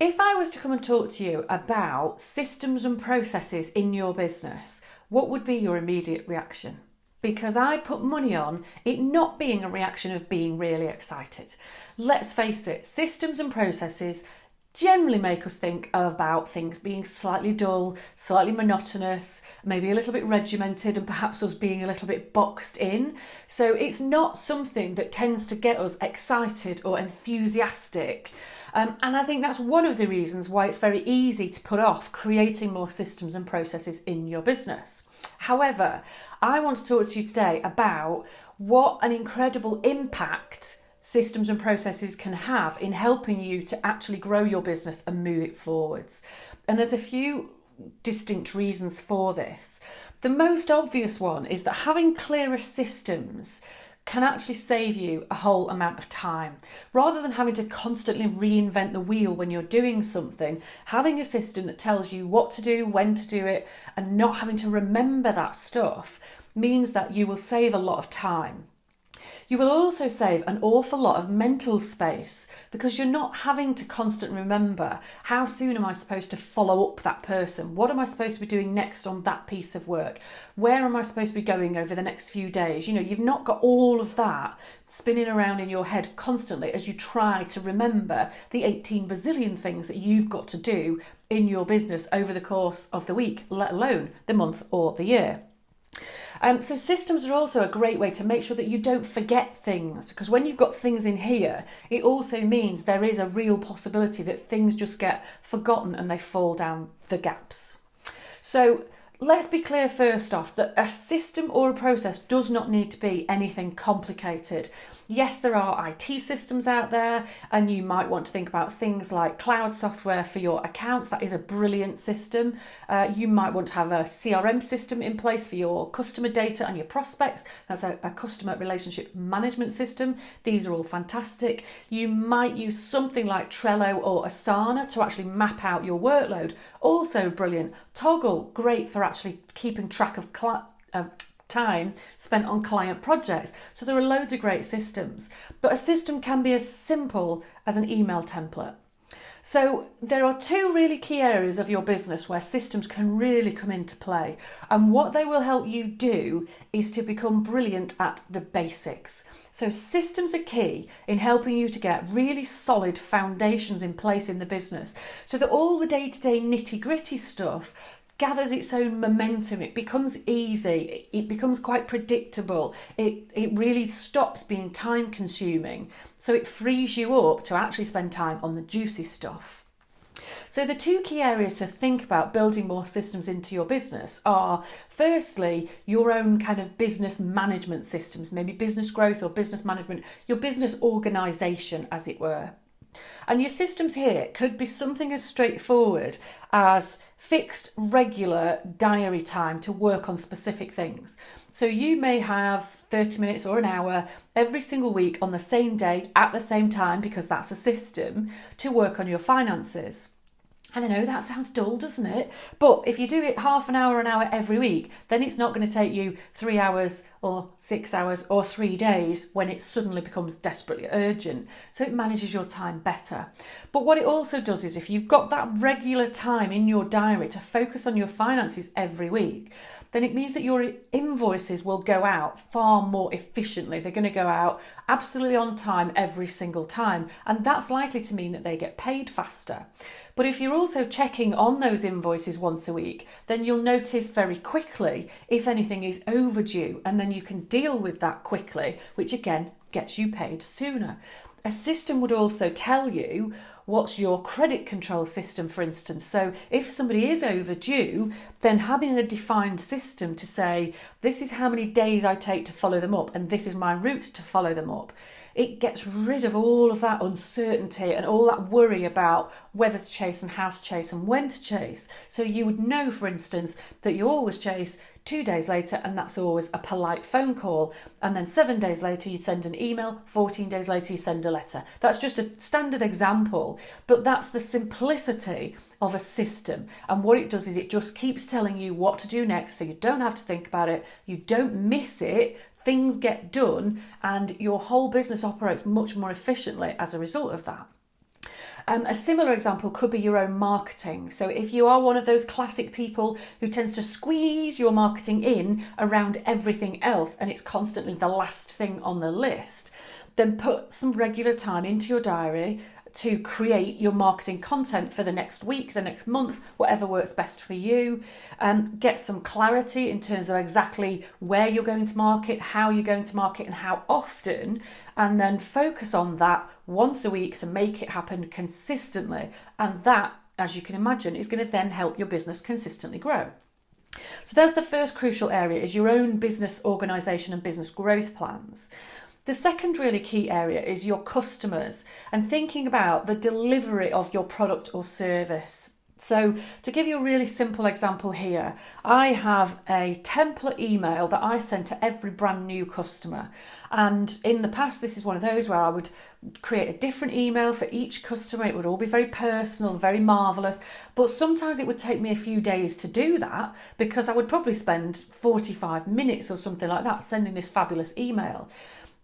If I was to come and talk to you about systems and processes in your business, what would be your immediate reaction? Because I'd put money on it not being a reaction of being really excited. Let's face it, systems and processes generally make us think about things being slightly dull, slightly monotonous, maybe a little bit regimented, and perhaps us being a little bit boxed in. So it's not something that tends to get us excited or enthusiastic. And I think that's one of the reasons why it's very easy to put off creating more systems and processes in your business. However, I want to talk to you today about what an incredible impact systems and processes can have in helping you to actually grow your business and move it forwards. And there's a few distinct reasons for this. The most obvious one is that having clearer systems can actually save you a whole amount of time. Rather than having to constantly reinvent the wheel when you're doing something, having a system that tells you what to do, when to do it, and not having to remember that stuff means that you will save a lot of time. You will also save an awful lot of mental space because you're not having to constantly remember how soon am I supposed to follow up that person? What am I supposed to be doing next on that piece of work? Where am I supposed to be going over the next few days? You've not got all of that spinning around in your head constantly as you try to remember the 18 bazillion things that you've got to do in your business over the course of the week, let alone the month or the year. So systems are also a great way to make sure that you don't forget things, because when you've got things in here, it also means there is a real possibility that things just get forgotten and they fall down the gaps. So let's be clear first off that a system or a process does not need to be anything complicated. Yes, there are IT systems out there, and you might want to think about things like cloud software for your accounts. That is a brilliant system. You might want to have a CRM system in place for your customer data and your prospects. That's a customer relationship management system. These are all fantastic. You might use something like Trello or Asana to actually map out your workload. Also brilliant. Toggle, great for actually keeping track of time spent on client projects. So there are loads of great systems, but a system can be as simple as an email template. So there are two really key areas of your business where systems can really come into play, and what they will help you do is to become brilliant at the basics. So systems are key in helping you to get really solid foundations in place in the business so that all the day-to-day nitty-gritty stuff gathers its own momentum. It becomes easy, it becomes quite predictable, it really stops being time consuming, so it frees you up to actually spend time on the juicy stuff. So the two key areas to think about building more systems into your business are, firstly, your own kind of business management systems, maybe business growth or business management, your business organisation as it were. And your systems here could be something as straightforward as fixed regular diary time to work on specific things. So you may have 30 minutes or an hour every single week on the same day at the same time, because that's a system, to work on your finances. And I know that sounds dull, doesn't it? But if you do it half an hour every week, then it's not going to take you 3 hours or 6 hours or 3 days when it suddenly becomes desperately urgent. So it manages your time better. But what it also does is if you've got that regular time in your diary to focus on your finances every week, then it means that your invoices will go out far more efficiently. They're going to go out absolutely on time every single time. And that's likely to mean that they get paid faster. But if you're also checking on those invoices once a week, then you'll notice very quickly if anything is overdue, and then you can deal with that quickly, which again gets you paid sooner. A system would also tell you what's your credit control system, for instance. So if somebody is overdue, then having a defined system to say, this is how many days I take to follow them up, and this is my route to follow them up, it gets rid of all of that uncertainty and all that worry about whether to chase and how to chase and when to chase. So you would know, for instance, that you always chase 2 days later, and that's always a polite phone call. And then 7 days later, you send an email. 14 days later, you send a letter. That's just a standard example, but that's the simplicity of a system. And what it does is it just keeps telling you what to do next, so you don't have to think about it. You don't miss it. Things get done, and your whole business operates much more efficiently as a result of that. A similar example could be your own marketing. So if you are one of those classic people who tends to squeeze your marketing in around everything else and it's constantly the last thing on the list, then put some regular time into your diary to create your marketing content for the next week, the next month, whatever works best for you. Get some clarity in terms of exactly where you're going to market, how you're going to market, and how often, and then focus on that once a week to make it happen consistently. And that, as you can imagine, is going to then help your business consistently grow. So that's the first crucial area, is your own business organisation and business growth plans. The second really key area is your customers and thinking about the delivery of your product or service. So to give you a really simple example here, I have a template email that I send to every brand new customer. And in the past, this is one of those where I would create a different email for each customer. It would all be very personal, very marvellous. But sometimes it would take me a few days to do that because I would probably spend 45 minutes or something like that sending this fabulous email.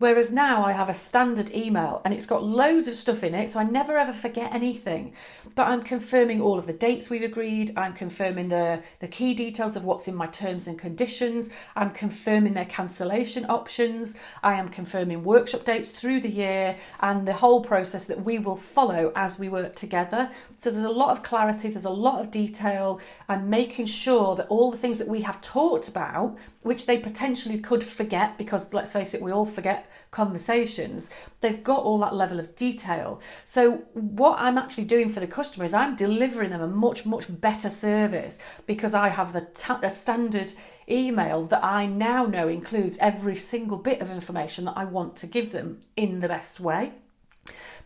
Whereas now I have a standard email and it's got loads of stuff in it, so I never ever forget anything. But I'm confirming all of the dates we've agreed, I'm confirming the key details of what's in my terms and conditions, I'm confirming their cancellation options, I am confirming workshop dates through the year and the whole process that we will follow as we work together. So there's a lot of clarity, there's a lot of detail, and making sure that all the things that we have talked about, which they potentially could forget, because let's face it, we all forget conversations, they've got all that level of detail. So what I'm actually doing for the customer is I'm delivering them a much better service because I have the standard email that I now know includes every single bit of information that I want to give them in the best way.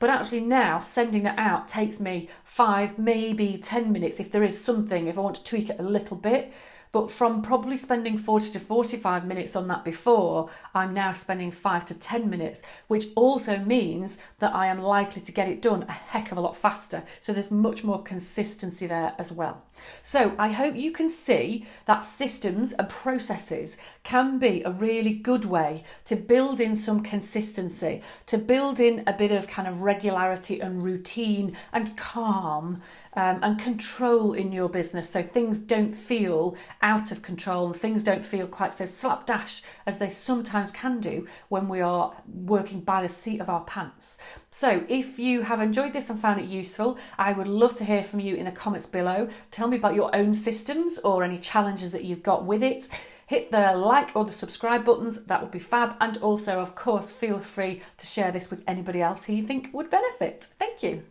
But actually now sending that out takes me 5, maybe 10 minutes if there is something, if I want to tweak it a little bit. But from probably spending 40 to 45 minutes on that before, I'm now spending 5 to 10 minutes, which also means that I am likely to get it done a heck of a lot faster. So there's much more consistency there as well. So I hope you can see that systems and processes can be a really good way to build in some consistency, to build in a bit of kind of regularity and routine and calm and control in your business, so things don't feel out of control and things don't feel quite so slapdash as they sometimes can do when we are working by the seat of our pants. So if you have enjoyed this and found it useful, I would love to hear from you in the comments below. Tell me about your own systems or any challenges that you've got with it. Hit the like or the subscribe buttons, that would be fab. And also, of course, feel free to share this with anybody else who you think would benefit. Thank you.